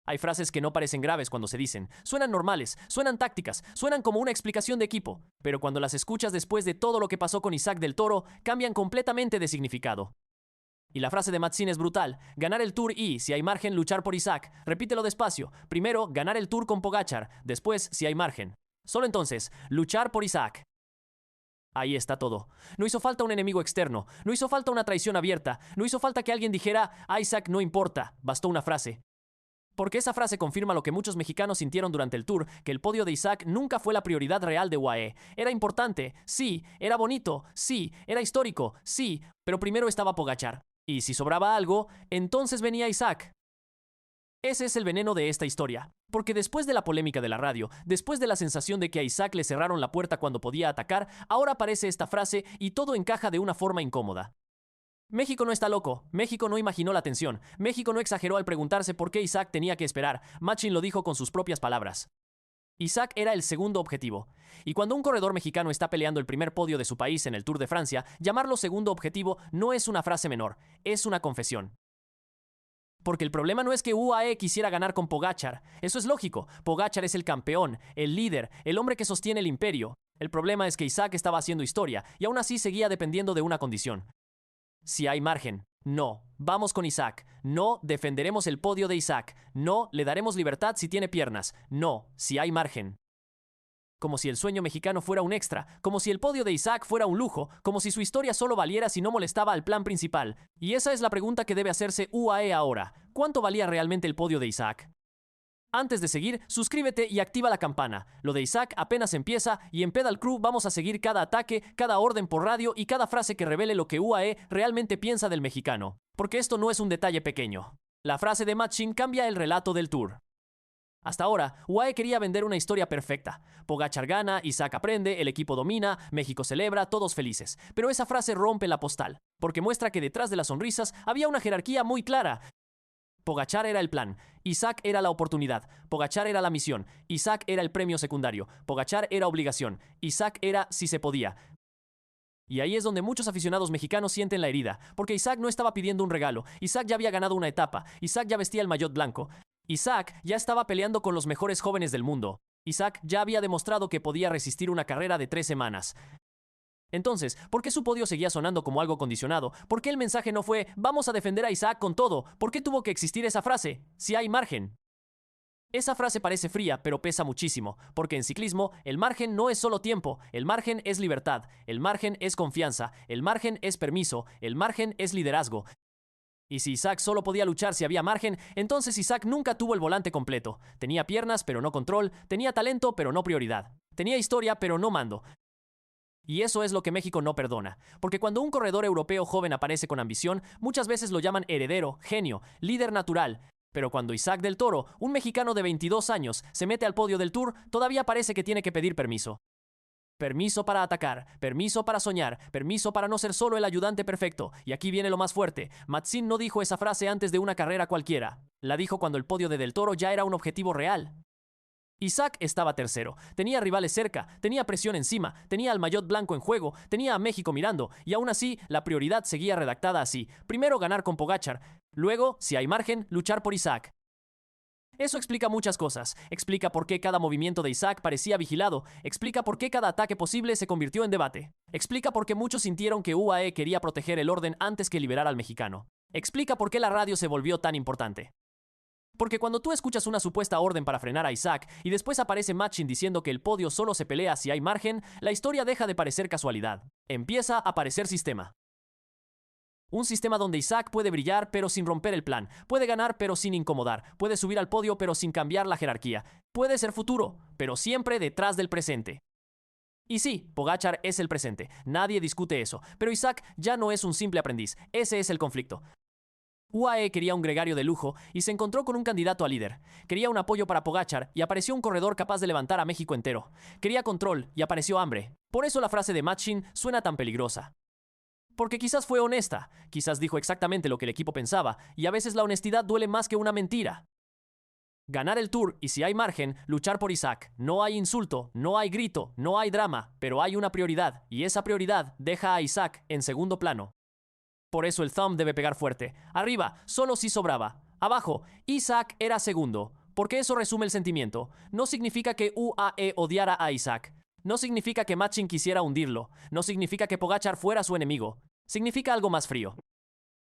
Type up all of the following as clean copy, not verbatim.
Hay frases que no parecen graves cuando se dicen, suenan normales, suenan tácticas, suenan como una explicación de equipo, pero cuando las escuchas después de todo lo que pasó con Isaac del Toro, cambian completamente de significado. Y la frase de Matzin es brutal, ganar el Tour y, si hay margen, luchar por Isaac. Repítelo despacio, primero, ganar el Tour con Pogačar, después, si hay margen. Solo entonces, luchar por Isaac. Ahí está todo. No hizo falta un enemigo externo, no hizo falta una traición abierta, no hizo falta que alguien dijera, a Isaac no importa, bastó una frase. Porque esa frase confirma lo que muchos mexicanos sintieron durante el Tour, que el podio de Isaac nunca fue la prioridad real de UAE. Era importante, sí, era bonito, sí, era histórico, sí, pero primero estaba Pogačar. Y si sobraba algo, entonces venía Isaac. Ese es el veneno de esta historia. Porque después de la polémica de la radio, después de la sensación de que a Isaac le cerraron la puerta cuando podía atacar, ahora aparece esta frase y todo encaja de una forma incómoda. México no está loco, México no imaginó la tensión, México no exageró al preguntarse por qué Isaac tenía que esperar, Matzin lo dijo con sus propias palabras. Isaac era el segundo objetivo. Y cuando un corredor mexicano está peleando el primer podio de su país en el Tour de Francia, llamarlo segundo objetivo no es una frase menor, es una confesión. Porque el problema no es que UAE quisiera ganar con Pogačar, eso es lógico, Pogačar es el campeón, el líder, el hombre que sostiene el imperio. El problema es que Isaac estaba haciendo historia y aún así seguía dependiendo de una condición. Si hay margen, no, vamos con Isaac, no, defenderemos el podio de Isaac, no, le daremos libertad si tiene piernas, no, si hay margen. Como si el sueño mexicano fuera un extra, como si el podio de Isaac fuera un lujo, como si su historia solo valiera si no molestaba al plan principal. Y esa es la pregunta que debe hacerse UAE ahora. ¿Cuánto valía realmente el podio de Isaac? Antes de seguir, suscríbete y activa la campana. Lo de Isaac apenas empieza y en Pedal Crew vamos a seguir cada ataque, cada orden por radio y cada frase que revele lo que UAE realmente piensa del mexicano. Porque esto no es un detalle pequeño. La frase de Matzin cambia el relato del Tour. Hasta ahora, UAE quería vender una historia perfecta. Pogačar gana, Isaac aprende, el equipo domina, México celebra, todos felices. Pero esa frase rompe la postal, porque muestra que detrás de las sonrisas había una jerarquía muy clara. Pogačar era el plan, Isaac era la oportunidad, Pogačar era la misión, Isaac era el premio secundario, Pogačar era obligación, Isaac era si se podía. Y ahí es donde muchos aficionados mexicanos sienten la herida, porque Isaac no estaba pidiendo un regalo, Isaac ya había ganado una etapa, Isaac ya vestía el maillot blanco, Isaac ya estaba peleando con los mejores jóvenes del mundo, Isaac ya había demostrado que podía resistir una carrera de 3 semanas. Entonces, ¿por qué su podio seguía sonando como algo condicionado? ¿Por qué el mensaje no fue, vamos a defender a Isaac con todo? ¿Por qué tuvo que existir esa frase? Si hay margen. Esa frase parece fría, pero pesa muchísimo, porque en ciclismo el margen no es solo tiempo, el margen es libertad, el margen es confianza, el margen es permiso, el margen es liderazgo. Y si Isaac solo podía luchar si había margen, entonces Isaac nunca tuvo el volante completo. Tenía piernas, pero no control, tenía talento, pero no prioridad. Tenía historia, pero no mando. Y eso es lo que México no perdona, porque cuando un corredor europeo joven aparece con ambición, muchas veces lo llaman heredero, genio, líder natural. Pero cuando Isaac del Toro, un mexicano de 22 años, se mete al podio del Tour, todavía parece que tiene que pedir permiso. Permiso para atacar, permiso para soñar, permiso para no ser solo el ayudante perfecto. Y aquí viene lo más fuerte. Matzin no dijo esa frase antes de una carrera cualquiera. La dijo cuando el podio de Del Toro ya era un objetivo real. Isaac estaba tercero, tenía rivales cerca, tenía presión encima, tenía al maillot blanco en juego, tenía a México mirando, y aún así, la prioridad seguía redactada así. Primero ganar con Pogačar, luego, si hay margen, luchar por Isaac. Eso explica muchas cosas. Explica por qué cada movimiento de Isaac parecía vigilado. Explica por qué cada ataque posible se convirtió en debate. Explica por qué muchos sintieron que UAE quería proteger el orden antes que liberar al mexicano. Explica por qué la radio se volvió tan importante. Porque cuando tú escuchas una supuesta orden para frenar a Isaac y después aparece Matzin diciendo que el podio solo se pelea si hay margen, la historia deja de parecer casualidad. Empieza a parecer sistema. Un sistema donde Isaac puede brillar pero sin romper el plan, puede ganar pero sin incomodar, puede subir al podio pero sin cambiar la jerarquía, puede ser futuro, pero siempre detrás del presente. Y sí, Pogačar es el presente, nadie discute eso, pero Isaac ya no es un simple aprendiz, ese es el conflicto. UAE quería un gregario de lujo y se encontró con un candidato a líder. Quería un apoyo para Pogačar y apareció un corredor capaz de levantar a México entero. Quería control y apareció hambre. Por eso la frase de Matzin suena tan peligrosa. Porque quizás fue honesta, quizás dijo exactamente lo que el equipo pensaba, y a veces la honestidad duele más que una mentira. Ganar el Tour y si hay margen, luchar por Isaac. No hay insulto, no hay grito, no hay drama, pero hay una prioridad, y esa prioridad deja a Isaac en segundo plano. Por eso el thumb debe pegar fuerte. Arriba, solo si sobraba. Abajo, Isaac era segundo, porque eso resume el sentimiento. No significa que UAE odiara a Isaac. No significa que Machin quisiera hundirlo. No significa que Pogačar fuera su enemigo. Significa algo más frío.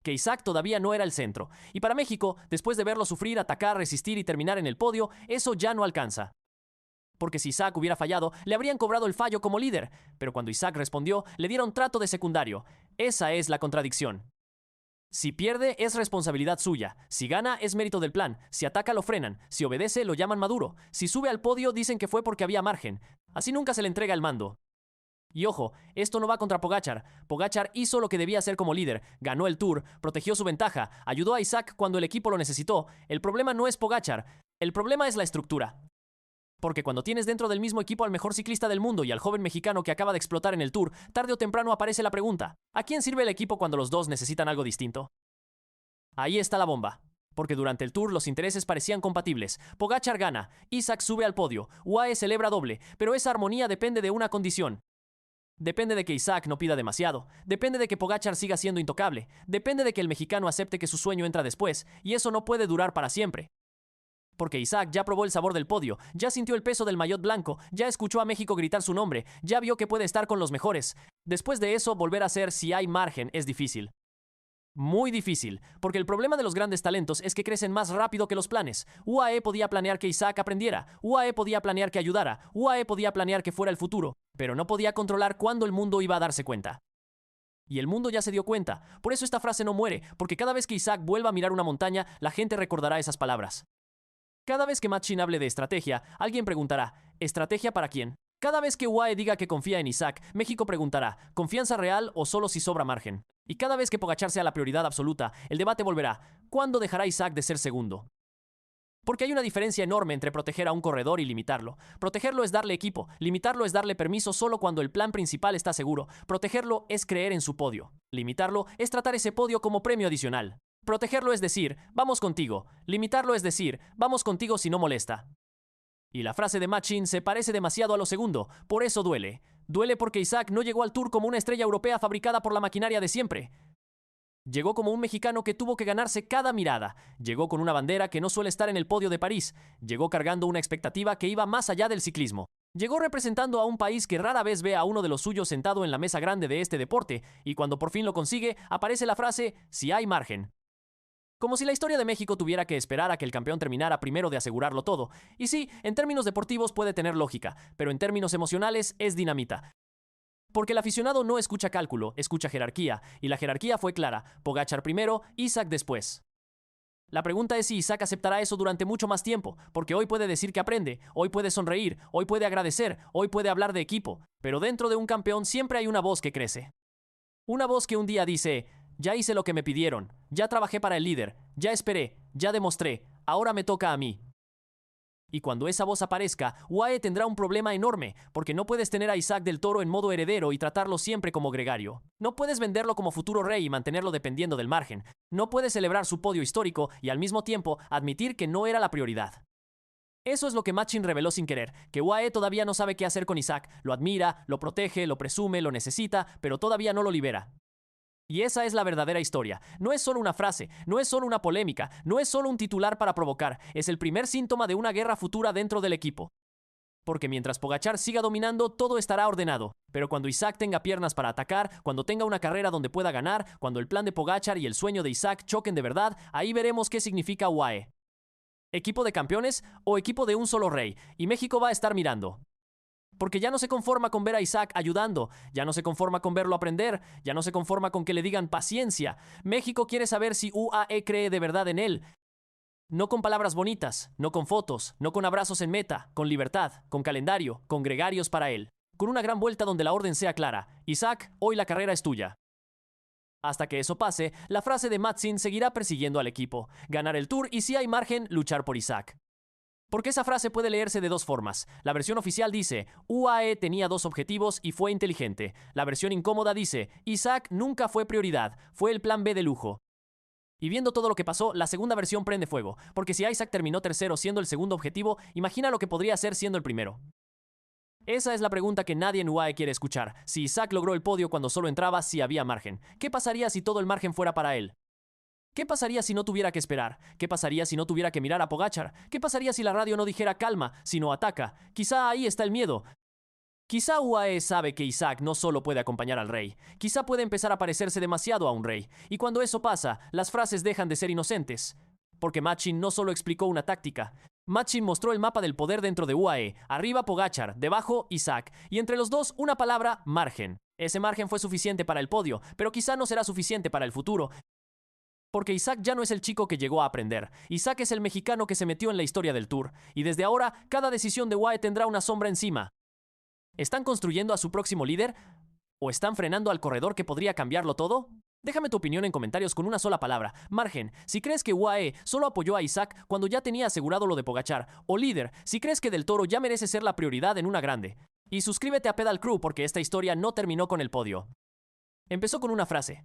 Que Isaac todavía no era el centro. Y para México, después de verlo sufrir, atacar, resistir y terminar en el podio, eso ya no alcanza. Porque si Isaac hubiera fallado, le habrían cobrado el fallo como líder. Pero cuando Isaac respondió, le dieron trato de secundario. Esa es la contradicción. Si pierde, es responsabilidad suya. Si gana, es mérito del plan. Si ataca, lo frenan. Si obedece, lo llaman maduro. Si sube al podio, dicen que fue porque había margen. Así nunca se le entrega el mando. Y ojo, esto no va contra Pogačar. Pogačar hizo lo que debía hacer como líder. Ganó el Tour, protegió su ventaja, ayudó a Isaac cuando el equipo lo necesitó. El problema no es Pogačar. El problema es la estructura. Porque cuando tienes dentro del mismo equipo al mejor ciclista del mundo y al joven mexicano que acaba de explotar en el Tour, tarde o temprano aparece la pregunta: ¿a quién sirve el equipo cuando los dos necesitan algo distinto? Ahí está la bomba. Porque durante el Tour los intereses parecían compatibles. Pogačar gana, Isaac sube al podio, UAE celebra doble, pero esa armonía depende de una condición. Depende de que Isaac no pida demasiado, depende de que Pogačar siga siendo intocable, depende de que el mexicano acepte que su sueño entra después, y eso no puede durar para siempre. Porque Isaac ya probó el sabor del podio, ya sintió el peso del maillot blanco, ya escuchó a México gritar su nombre, ya vio que puede estar con los mejores. Después de eso, volver a ser si hay margen es difícil. Muy difícil, porque el problema de los grandes talentos es que crecen más rápido que los planes. UAE podía planear que Isaac aprendiera, UAE podía planear que ayudara, UAE podía planear que fuera el futuro, pero no podía controlar cuándo el mundo iba a darse cuenta. Y el mundo ya se dio cuenta, por eso esta frase no muere, porque cada vez que Isaac vuelva a mirar una montaña, la gente recordará esas palabras. Cada vez que Machin hable de estrategia, alguien preguntará: ¿estrategia para quién? Cada vez que UAE diga que confía en Isaac, México preguntará: ¿confianza real o solo si sobra margen? Y cada vez que Pogačar sea la prioridad absoluta, el debate volverá: ¿cuándo dejará Isaac de ser segundo? Porque hay una diferencia enorme entre proteger a un corredor y limitarlo. Protegerlo es darle equipo, limitarlo es darle permiso solo cuando el plan principal está seguro. Protegerlo es creer en su podio. Limitarlo es tratar ese podio como premio adicional. Protegerlo es decir: vamos contigo. Limitarlo es decir: vamos contigo si no molesta. Y la frase de Machin se parece demasiado a lo segundo, por eso duele. Duele porque Isaac no llegó al Tour como una estrella europea fabricada por la maquinaria de siempre. Llegó como un mexicano que tuvo que ganarse cada mirada. Llegó con una bandera que no suele estar en el podio de París. Llegó cargando una expectativa que iba más allá del ciclismo. Llegó representando a un país que rara vez ve a uno de los suyos sentado en la mesa grande de este deporte, y cuando por fin lo consigue, aparece la frase: si hay margen. Como si la historia de México tuviera que esperar a que el campeón terminara primero de asegurarlo todo. Y sí, en términos deportivos puede tener lógica, pero en términos emocionales es dinamita. Porque el aficionado no escucha cálculo, escucha jerarquía, y la jerarquía fue clara: Pogačar primero, Isaac después. La pregunta es si Isaac aceptará eso durante mucho más tiempo, porque hoy puede decir que aprende, hoy puede sonreír, hoy puede agradecer, hoy puede hablar de equipo, pero dentro de un campeón siempre hay una voz que crece. Una voz que un día dice: ya hice lo que me pidieron, ya trabajé para el líder, ya esperé, ya demostré, ahora me toca a mí. Y cuando esa voz aparezca, UAE tendrá un problema enorme, porque no puedes tener a Isaac del Toro en modo heredero y tratarlo siempre como gregario. No puedes venderlo como futuro rey y mantenerlo dependiendo del margen. No puedes celebrar su podio histórico y al mismo tiempo admitir que no era la prioridad. Eso es lo que Machin reveló sin querer, que UAE todavía no sabe qué hacer con Isaac. Lo admira, lo protege, lo presume, lo necesita, pero todavía no lo libera. Y esa es la verdadera historia. No es solo una frase, no es solo una polémica, no es solo un titular para provocar, es el primer síntoma de una guerra futura dentro del equipo. Porque mientras Pogačar siga dominando, todo estará ordenado. Pero cuando Isaac tenga piernas para atacar, cuando tenga una carrera donde pueda ganar, cuando el plan de Pogačar y el sueño de Isaac choquen de verdad, ahí veremos qué significa UAE. ¿Equipo de campeones o equipo de un solo rey? Y México va a estar mirando. Porque ya no se conforma con ver a Isaac ayudando, ya no se conforma con verlo aprender, ya no se conforma con que le digan paciencia. México quiere saber si UAE cree de verdad en él. No con palabras bonitas, no con fotos, no con abrazos en meta, con libertad, con calendario, con gregarios para él. Con una gran vuelta donde la orden sea clara: Isaac, hoy la carrera es tuya. Hasta que eso pase, la frase de Machin seguirá persiguiendo al equipo: ganar el Tour y si hay margen, luchar por Isaac. Porque esa frase puede leerse de dos formas. La versión oficial dice: UAE tenía dos objetivos y fue inteligente. La versión incómoda dice: Isaac nunca fue prioridad, fue el plan B de lujo. Y viendo todo lo que pasó, la segunda versión prende fuego, porque si Isaac terminó tercero siendo el segundo objetivo, imagina lo que podría ser siendo el primero. Esa es la pregunta que nadie en UAE quiere escuchar. Si Isaac logró el podio cuando solo entraba, si había margen. ¿Qué pasaría si todo el margen fuera para él? ¿Qué pasaría si no tuviera que esperar? ¿Qué pasaría si no tuviera que mirar a Pogačar? ¿Qué pasaría si la radio no dijera calma, sino ataca? Quizá ahí está el miedo. Quizá UAE sabe que Isaac no solo puede acompañar al rey, quizá puede empezar a parecerse demasiado a un rey, y cuando eso pasa, las frases dejan de ser inocentes. Porque Machin no solo explicó una táctica, Machin mostró el mapa del poder dentro de UAE, arriba Pogačar, debajo Isaac, y entre los dos una palabra, margen. Ese margen fue suficiente para el podio, pero quizá no será suficiente para el futuro, porque Isaac ya no es el chico que llegó a aprender. Isaac es el mexicano que se metió en la historia del Tour, y desde ahora cada decisión de UAE tendrá una sombra encima. ¿Están construyendo a su próximo líder? ¿O están frenando al corredor que podría cambiarlo todo? Déjame tu opinión en comentarios con una sola palabra. Margen, si crees que UAE solo apoyó a Isaac cuando ya tenía asegurado lo de Pogačar. O líder, si crees que Del Toro ya merece ser la prioridad en una grande. Y suscríbete a Pedal Crew porque esta historia no terminó con el podio. Empezó con una frase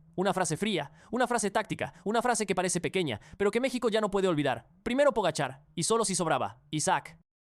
fría, una frase táctica, una frase que parece pequeña, pero que México ya no puede olvidar. Primero Pogačar, y solo si sobraba, Isaac.